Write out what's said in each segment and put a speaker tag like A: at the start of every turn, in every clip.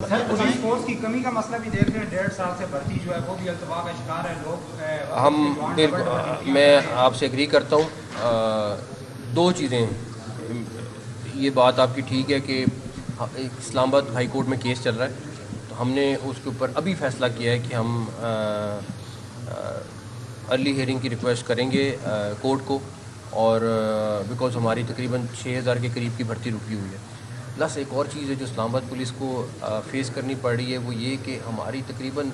A: سر police force کی کمی کا مسئلہ بھی دیکھ رہے ہیں، 1.5 سال سے بھرتی جو ہے وہ بھی التوا کا شکار ہے لوگ۔
B: میں آپ سے ایگری کرتا ہوں۔ دو چیزیں ہیں، یہ بات آپ کی ٹھیک ہے کہ اسلام آباد ہائی کورٹ میں کیس چل رہا ہے، تو ہم نے اس کے اوپر ابھی فیصلہ کیا ہے کہ ہم ارلی ہیئرنگ کی ریکویسٹ کریں گے کورٹ کو، اور بیکاز ہماری تقریباً 6,000 کے قریب کی بھرتی رکی ہوئی ہے۔ پلس ایک اور چیز ہے جو اسلام آباد پولیس کو فیس کرنی پڑ رہی ہے، وہ یہ کہ ہماری تقریباً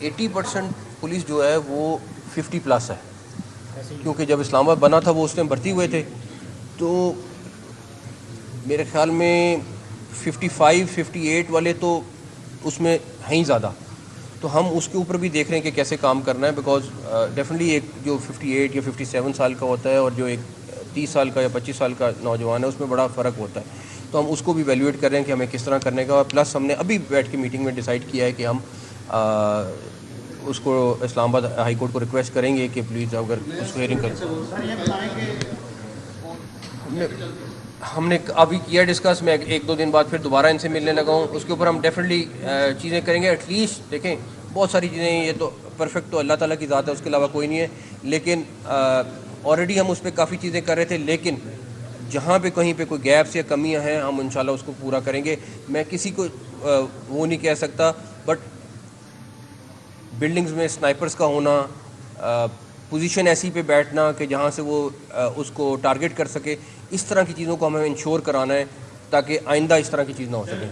B: 80% پولیس جو ہے وہ 50+ ہے، کیونکہ جب اسلام آباد بنا تھا وہ اس ٹائم بھرتی ہوئے تھے، تو میرے خیال میں 55 58 والے تو اس میں ہیں ہی زیادہ۔ تو ہم اس کے اوپر بھی دیکھ رہے ہیں کہ کیسے کام کرنا ہے، بیکاز ڈیفینیٹلی ایک جو 58 یا 57 سال کا ہوتا ہے اور جو ایک 30 سال کا یا 25 سال کا نوجوان ہے، اس میں بڑا فرق ہوتا ہے۔ تو ہم اس کو بھی ایویلویٹ کر رہے ہیں کہ ہمیں کس طرح کرنے کا، اور پلس ہم نے ابھی بیٹھ کے میٹنگ میں ڈیسائیڈ کیا ہے کہ ہم اس کو اسلام آباد ہائی کورٹ کو ریکویسٹ کریں گے کہ پلیز اگر اس کو ہیئرنگ کریں۔ ہم نے ابھی کیا ڈسکس، میں 1-2 دن بعد پھر دوبارہ ان سے ملنے لگا ہوں، اس کے اوپر ہم ڈیفینیٹلی چیزیں کریں گے۔ ایٹ لیسٹ دیکھیں، بہت ساری چیزیں ہیں، یہ تو پرفیکٹ تو اللہ تعالیٰ کی ذات ہے، اس کے علاوہ کوئی نہیں ہے، لیکن آلریڈی ہم اس پہ کافی چیزیں کر رہے تھے، لیکن جہاں پہ کہیں پہ کوئی گیپس یا کمیاں ہیں ہم انشاءاللہ اس کو پورا کریں گے۔ میں کسی کو وہ نہیں کہہ سکتا، بٹ بلڈنگز میں سنائپرز کا ہونا، پوزیشن ایسی پہ بیٹھنا کہ جہاں سے وہ اس کو ٹارگٹ کر سکے، اس طرح کی چیزوں کو ہمیں انشور کرانا ہے تاکہ آئندہ اس طرح کی چیز نہ ہو سکے۔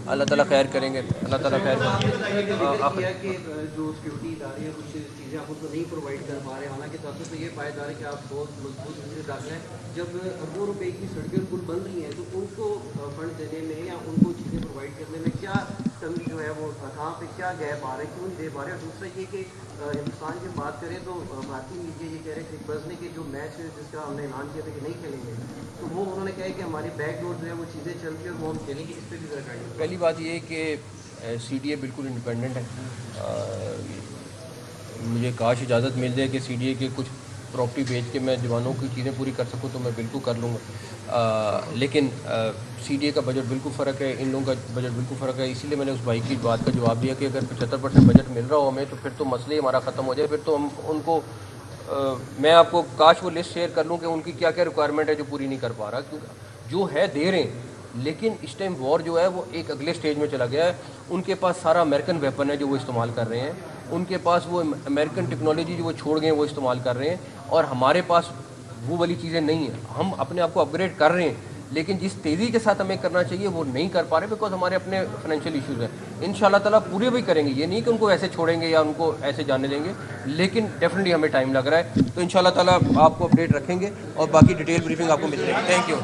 B: اللہ تعالیٰ خیر کریں گے، اللہ تعالیٰ خیر
C: کہ جو سیکورٹی ادارے ہیں کچھ چیزیں آپ ان کو نہیں پرووائڈ کر پا رہے ہیں، حالانکہ ساتھ سے یہ پایا جا رہا ہے کہ آپ بہت مضبوط سے داخل ہیں۔ جب اربوں روپے کی سڑکیں پل بن رہی ہیں تو ان کو فنڈ دینے میں یا ان کو چیزیں پرووائڈ کرنے میں کیا کمی جو ہے وہ کہاں پہ کیا گیپ آ رہا ہے، کیوں نہیں دے پا رہے؟ اور دوسرا یہ کہ ہندوستان کی بات کریں تو بھارتی میڈیا یہ کہہ رہے ہیں کہ بزنے کے جو میچ ہے جس کا ہم نے اعلان کیا تھا کہ نہیں کھیلیں گے، تو وہ انہوں نے کہا کہ ہماری بیک ڈور جو ہے وہ چیزیں چل کے اور وہ ہم کھیلیں گے، اس پہ بھی ذرا گائیڈ۔
B: پہلی بات یہ ہے کہ سی ڈی اے بالکل انڈیپینڈنٹ ہے۔ مجھے کاش اجازت مل جائے کہ سی ڈی اے کے کچھ پراپرٹی بیچ کے میں جوانوں کی چیزیں پوری کر سکوں تو میں بالکل کر لوں گا، لیکن سی ڈی اے کا بجٹ بالکل فرق ہے، ان لوگوں کا بجٹ بالکل فرق ہے، اسی لیے میں نے اس بھائی کی بات کا جواب دیا کہ اگر 75% بجٹ مل رہا ہو ہمیں تو پھر تو مسئلہ ہی ہمارا ختم ہو جائے۔ پھر تو ہم ان کو میں آپ کو کاش وہ لسٹ شیئر کر لوں کہ ان کی کیا کیا ریکوائرمنٹ ہے جو پوری نہیں کر پا رہا، کیونکہ جو ہے دے رہے ہیں، لیکن اس ٹائم وار جو ہے وہ ایک اگلے سٹیج میں چلا گیا ہے۔ ان کے پاس سارا امریکن ویپن ہے جو وہ استعمال کر رہے ہیں، ان کے پاس وہ امریکن ٹیکنالوجی جو وہ چھوڑ گئے ہیں وہ استعمال کر رہے ہیں، اور ہمارے پاس وہ والی چیزیں نہیں ہیں۔ ہم اپنے آپ کو اپ گریڈ کر رہے ہیں، لیکن جس تیزی کے ساتھ ہمیں کرنا چاہیے وہ نہیں کر پا رہے، بیکاز ہمارے اپنے فائنینشیل ایشوز ہیں۔ ان شاء اللہ تعالیٰ پورے بھی کریں گے، یہ نہیں کہ ان کو ایسے چھوڑیں گے یا ان کو ایسے جانے دیں گے، لیکن ڈیفینیٹلی ہمیں ٹائم لگ رہا ہے، تو ان شاء اللہ تعالیٰ آپ کو اپڈیٹ رکھیں گے اور باقی ڈیٹیل بریفنگ آپ کو مل جائے گی۔ Thank you.